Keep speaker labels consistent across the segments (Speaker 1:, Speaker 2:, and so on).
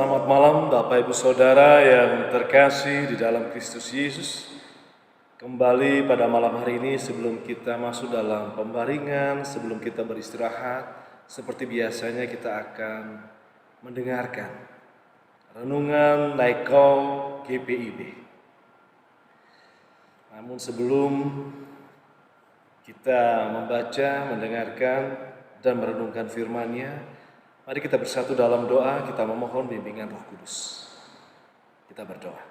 Speaker 1: Selamat malam Bapak Ibu Saudara yang terkasih di dalam Kristus Yesus. Kembali pada malam hari ini sebelum kita masuk dalam pembaringan, sebelum kita beristirahat, seperti biasanya kita akan mendengarkan renungan Naikau GPIB. Namun sebelum kita membaca, mendengarkan, dan merenungkan firman-Nya, mari kita bersatu dalam doa, kita memohon bimbingan Roh Kudus. Kita berdoa.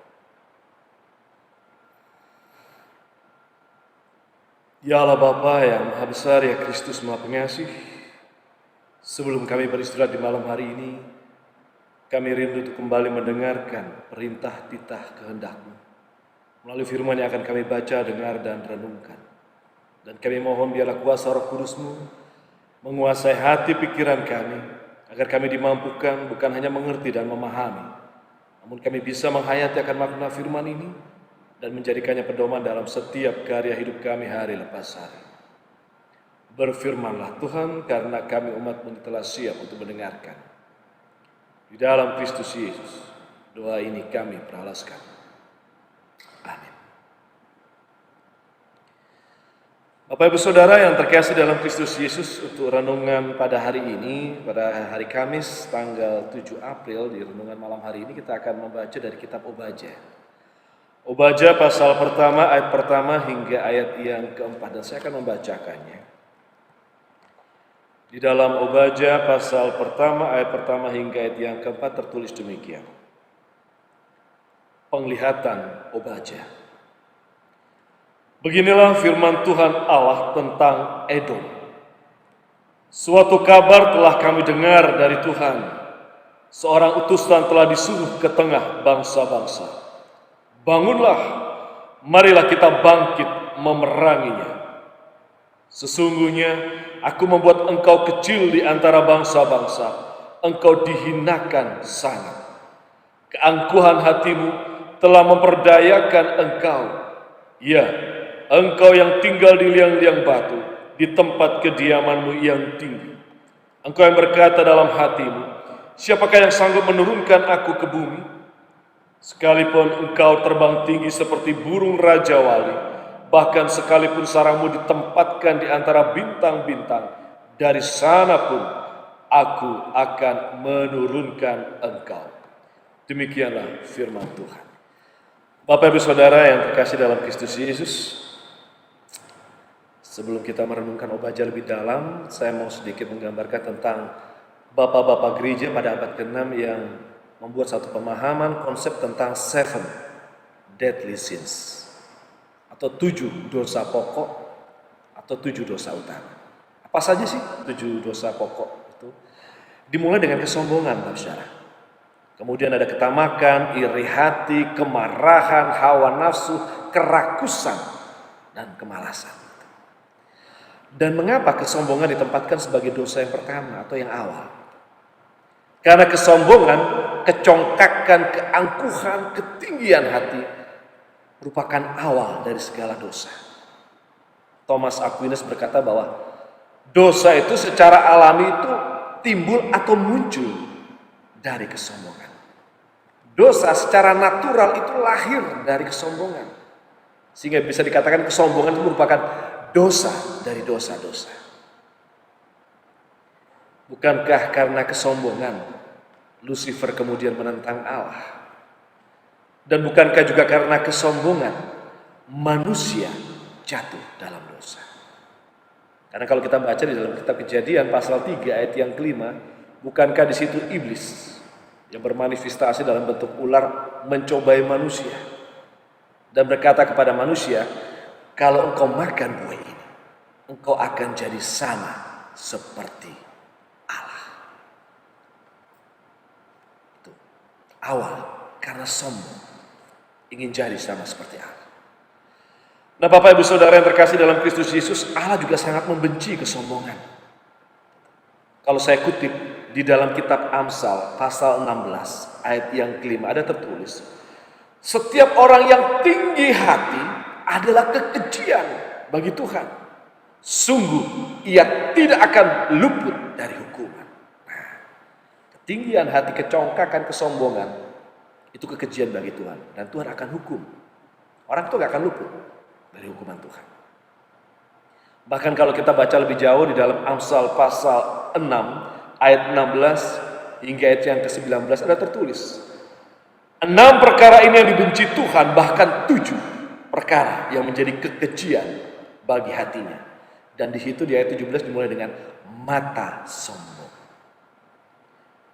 Speaker 1: Ya Allah Bapa yang Maha Besar, ya Kristus Maha Pengasih, sebelum kami beristirahat di malam hari ini, kami rindu untuk kembali mendengarkan perintah titah kehendak-Mu. Melalui firman yang akan kami baca, dengar, dan renungkan. Dan kami mohon biarlah kuasa Roh Kudus-Mu menguasai hati pikiran kami, agar kami dimampukan bukan hanya mengerti dan memahami, namun kami bisa menghayati akan makna firman ini dan menjadikannya pedoman dalam setiap karya hidup kami hari lepas hari. Berfirmanlah Tuhan, karena kami umat-Mu telah siap untuk mendengarkan. Di dalam Kristus Yesus, doa ini kami peralaskan. Amin. Bapak Ibu Saudara yang terkasih dalam Kristus Yesus, untuk renungan pada hari ini, pada hari Kamis tanggal 7 April, di renungan malam hari ini kita akan membaca dari kitab Obadja. Obadja pasal pertama, ayat pertama hingga ayat yang keempat, dan saya akan membacakannya. Di dalam Obadja pasal pertama, ayat pertama hingga ayat yang keempat tertulis demikian. Penglihatan Obadja. Beginilah firman Tuhan Allah tentang Edom. Suatu kabar telah kami dengar dari Tuhan. Seorang utusan telah disuruh ke tengah bangsa-bangsa. Bangunlah, marilah kita bangkit memeranginya. Sesungguhnya aku membuat engkau kecil di antara bangsa-bangsa. Engkau dihinakan sangat. Keangkuhan hatimu telah memperdayakan engkau. Ya, engkau yang tinggal di liang-liang batu, di tempat kediamanmu yang tinggi. Engkau yang berkata dalam hatimu, siapakah yang sanggup menurunkan aku ke bumi? Sekalipun engkau terbang tinggi seperti burung Raja Wali, bahkan sekalipun sarangmu ditempatkan di antara bintang-bintang, dari sana pun aku akan menurunkan engkau. Demikianlah firman Tuhan. Bapak Ibu Saudara yang terkasih dalam Kristus Yesus, sebelum kita merenungkan Obadja lebih dalam, saya mau sedikit menggambarkan tentang bapak-bapak gereja pada abad ke-6 yang membuat satu pemahaman konsep tentang 7 deadly sins, atau 7 dosa pokok atau 7 dosa utama. Apa saja sih 7 dosa pokok itu? Dimulai dengan kesombongan, Bapak Saudara. Kemudian ada ketamakan, iri hati, kemarahan, hawa nafsu, kerakusan, dan kemalasan. Dan mengapa kesombongan ditempatkan sebagai dosa yang pertama atau yang awal? Karena kesombongan, kecongkakan, keangkuhan, ketinggian hati merupakan awal dari segala dosa. Thomas Aquinas berkata bahwa dosa itu secara alami itu timbul atau muncul dari kesombongan. Dosa secara natural itu lahir dari kesombongan. Sehingga bisa dikatakan kesombongan itu merupakan dosa dari dosa-dosa. Bukankah karena kesombongan Lucifer kemudian menentang Allah? Dan bukankah juga karena kesombongan manusia jatuh dalam dosa? Karena kalau kita baca di dalam kitab Kejadian pasal 3 ayat yang kelima, bukankah di situ iblis yang bermanifestasi dalam bentuk ular mencobai manusia dan berkata kepada manusia, kalau engkau makan buah ini, engkau akan jadi sama seperti Allah. Itu awal karena sombong, ingin jadi sama seperti Allah. Nah, Bapak Ibu Saudara yang terkasih dalam Kristus Yesus, Allah juga sangat membenci kesombongan. Kalau saya kutip di dalam kitab Amsal pasal 16 ayat yang kelima ada tertulis, setiap orang yang tinggi hati adalah kekejian bagi Tuhan. Sungguh ia tidak akan luput dari hukuman. Nah, ketinggian hati, kecongkakan, kesombongan, itu kekejian bagi Tuhan. Dan Tuhan akan hukum. Orang itu gak akan luput dari hukuman Tuhan. Bahkan kalau kita baca lebih jauh di dalam Amsal pasal 6, ayat 16 hingga ayat yang ke-19 ada tertulis. 6 perkara ini yang dibenci Tuhan, bahkan 7 perkara yang menjadi kekejian bagi hatinya. Dan di situ di ayat 17 dimulai dengan mata sombong.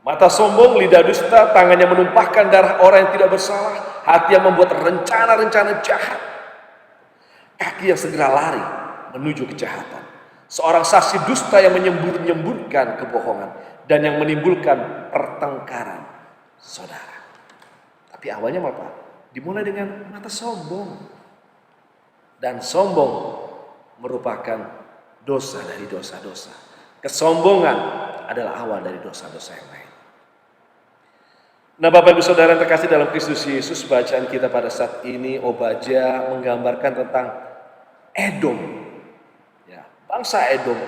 Speaker 1: Mata sombong, lidah dusta, tangannya menumpahkan darah orang yang tidak bersalah, hati yang membuat rencana-rencana jahat, kaki yang segera lari menuju kejahatan. Seorang saksi dusta yang menyembur-nyemburkan kebohongan dan yang menimbulkan pertengkaran saudara. Tapi awalnya apa? Dimulai dengan mata sombong. Dan sombong merupakan dosa dari dosa-dosa. Kesombongan adalah awal dari dosa-dosa yang lain. Nah, Bapak Ibu Saudara yang terkasih dalam Kristus Yesus, bacaan kita pada saat ini Obadya menggambarkan tentang Edom. Ya, bangsa Edom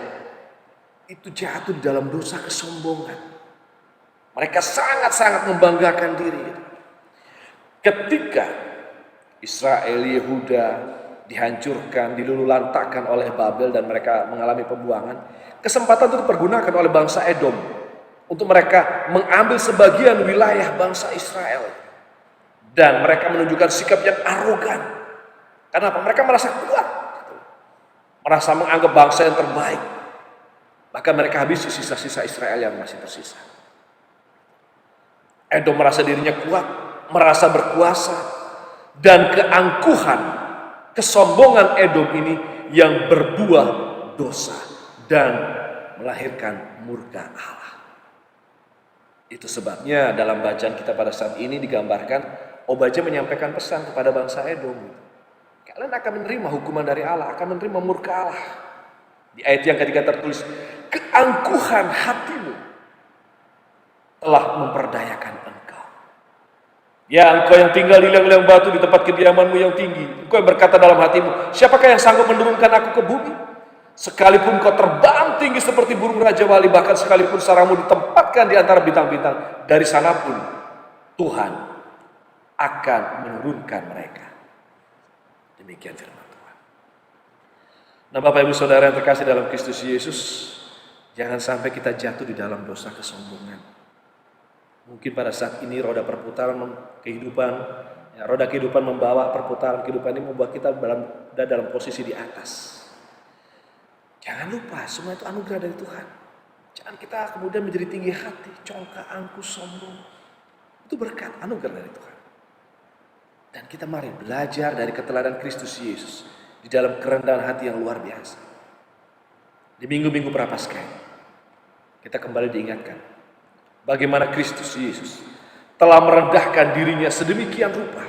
Speaker 1: itu jatuh di dalam dosa kesombongan. Mereka sangat-sangat membanggakan diri. Ketika Israel, Yehuda dihancurkan, dilululantakkan oleh Babel dan mereka mengalami pembuangan, kesempatan itu dipergunakan oleh bangsa Edom untuk mereka mengambil sebagian wilayah bangsa Israel. Dan mereka menunjukkan sikap yang arogan. Kenapa? Mereka merasa kuat. Merasa menganggap bangsa yang terbaik. Bahkan mereka habisi sisa-sisa Israel yang masih tersisa. Edom merasa dirinya kuat, merasa berkuasa. Dan keangkuhan, kesombongan Edom ini yang berbuah dosa dan melahirkan murka Allah. Itu sebabnya dalam bacaan kita pada saat ini digambarkan Obadya menyampaikan pesan kepada bangsa Edom. Kalian akan menerima hukuman dari Allah, akan menerima murka Allah. Di ayat yang ketiga tertulis, keangkuhan hatimu telah memperdayakan engkau. Ya, engkau yang tinggal di liang-liang batu di tempat kediamanmu yang tinggi. Engkau yang berkata dalam hatimu, siapakah yang sanggup menurunkan aku ke bumi? Sekalipun kau terbang tinggi seperti burung Raja Wali, bahkan sekalipun sarangmu ditempatkan di antara bintang-bintang, dari sana pun Tuhan akan menurunkan mereka. Demikian firman Tuhan. Nah, Bapak Ibu Saudara yang terkasih dalam Kristus Yesus, jangan sampai kita jatuh di dalam dosa kesombongan. Mungkin pada saat ini roda perputaran kehidupan, roda kehidupan membawa perputaran kehidupan ini membuat kita dalam posisi di atas. Jangan lupa, semua itu anugerah dari Tuhan. Jangan kita kemudian menjadi tinggi hati, congkak, angkuh, sombong. Itu berkat, anugerah dari Tuhan. Dan kita mari belajar dari keteladanan Kristus Yesus di dalam kerendahan hati yang luar biasa. Di minggu-minggu Prapaskah kita kembali diingatkan bagaimana Kristus Yesus telah merendahkan dirinya sedemikian rupa.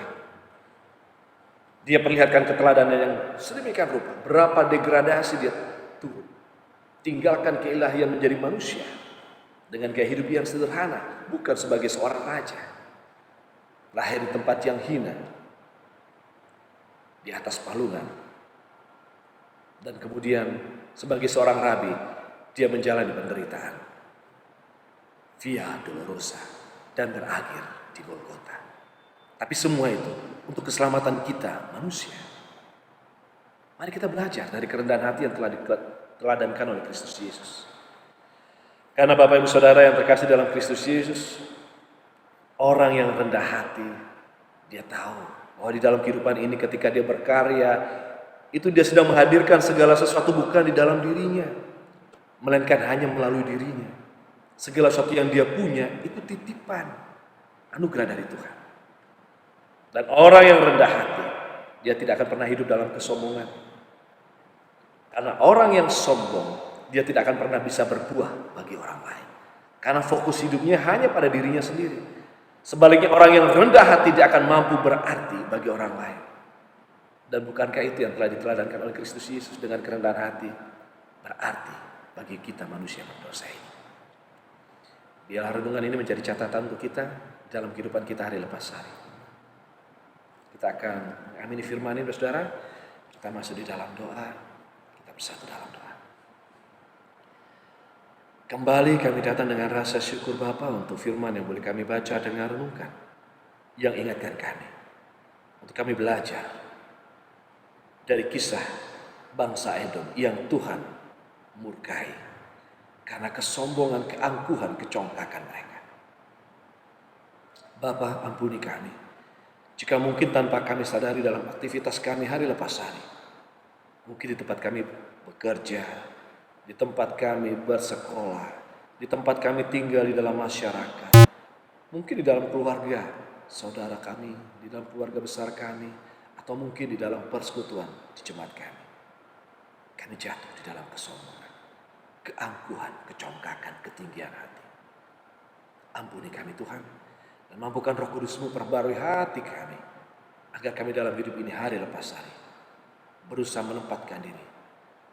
Speaker 1: Dia perlihatkan keteladanan yang sedemikian rupa. Berapa degradasi dia turun, tinggalkan keilahian menjadi manusia dengan gaya hidup yang sederhana, bukan sebagai seorang raja, lahir di tempat yang hina, di atas palungan, dan kemudian sebagai seorang rabi dia menjalani penderitaan via dolorosa dan berakhir di Golgota. Tapi semua itu untuk keselamatan kita manusia. Mari kita belajar dari kerendahan hati yang telah diteladankan oleh Kristus Yesus. Karena Bapak Ibu Saudara yang terkasih dalam Kristus Yesus, orang yang rendah hati, dia tahu bahwa di dalam kehidupan ini ketika dia berkarya, itu dia sedang menghadirkan segala sesuatu bukan di dalam dirinya, melainkan hanya melalui dirinya. Segala sesuatu yang dia punya itu titipan, anugerah dari Tuhan. Dan orang yang rendah hati, dia tidak akan pernah hidup dalam kesombongan. Karena orang yang sombong, dia tidak akan pernah bisa berbuah bagi orang lain. Karena fokus hidupnya hanya pada dirinya sendiri. Sebaliknya orang yang rendah hati, dia akan mampu berarti bagi orang lain. Dan bukankah itu yang telah diteladankan oleh Kristus Yesus dengan kerendahan hati? Berarti bagi kita manusia berdosa ini. Biarlah renungan ini menjadi catatan untuk kita dalam kehidupan kita hari lepas hari. Kita akan mengamini firman ini, saudara. Kita masuk di dalam doa. Kita bersatu dalam doa. Kembali kami datang dengan rasa syukur Bapa untuk firman yang boleh kami baca dan renungkan, yang ingatkan kami, untuk kami belajar dari kisah bangsa Edom yang Tuhan murkai karena kesombongan, keangkuhan, kecongkakan mereka. Bapa, ampuni kami jika mungkin tanpa kami sadari dalam aktivitas kami hari lepas hari, mungkin di tempat kami bekerja, di tempat kami bersekolah, di tempat kami tinggal di dalam masyarakat, mungkin di dalam keluarga saudara kami, di dalam keluarga besar kami, atau mungkin di dalam persekutuan di jemaat kami. Kami jatuh di dalam kesombongan, keangkuhan, kecongkakan, ketinggian hati. Ampuni kami Tuhan, dan mampukan Roh Kudus-Mu perbarui hati kami, agar kami dalam hidup ini hari lepas hari berusaha menempatkan diri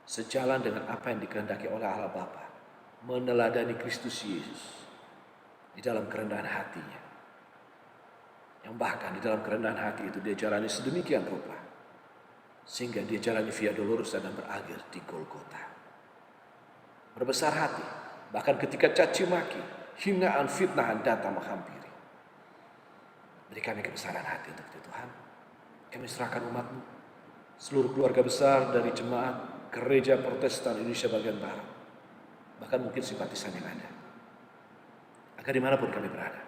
Speaker 1: sejalan dengan apa yang dikehendaki oleh Allah Bapa, meneladani Kristus Yesus di dalam kerendahan hatinya, yang bahkan di dalam kerendahan hati itu dia jalani sedemikian rupa sehingga dia jalani via dolorosa dan berakhir di Golgota. Berbesar hati bahkan ketika caci maki, hinaan, fitnahan datang menghampiri. Beri kami kebesaran hati untuk itu Tuhan. Kami serahkan umat-Mu, seluruh keluarga besar dari jemaat Gereja Protestan Indonesia bagian Barat, bahkan mungkin simpatisan yang ada, agar dimanapun kami berada,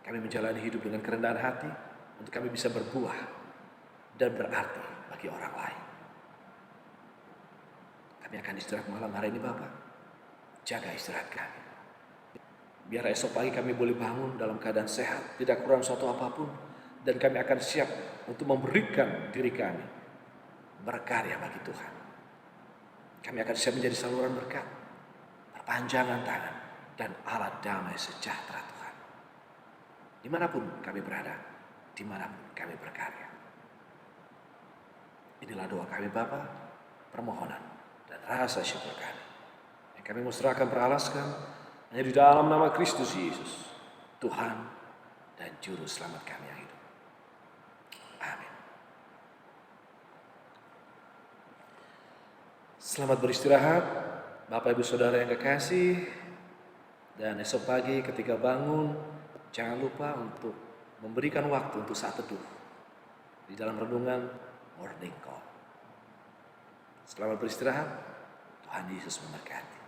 Speaker 1: kami menjalani hidup dengan kerendahan hati untuk kami bisa berbuah dan berarti bagi orang lain. Kami akan istirahat malam hari ini Bapak. Jaga istirahat kami. Biar esok pagi kami boleh bangun dalam keadaan sehat, tidak kurang suatu apapun, dan kami akan siap untuk memberikan diri kami berkarya bagi Tuhan. Kami akan siap menjadi saluran berkat, perpanjangan tangan, dan alat damai sejahtera Tuhan. Dimanapun kami berada, dimanapun kami berkarya. Inilah doa kami Bapa, permohonan dan rasa syukur kami, yang kami mau serahkan beralaskan hanya di dalam nama Kristus Yesus, Tuhan dan Juru Selamat kami yang hidup. Amin. Selamat beristirahat, Bapak Ibu Saudara yang kekasih. Dan esok pagi ketika bangun, jangan lupa untuk memberikan waktu untuk saat teduh di dalam renungan Morning Call. Selamat beristirahat, Tuhan Yesus memberkati.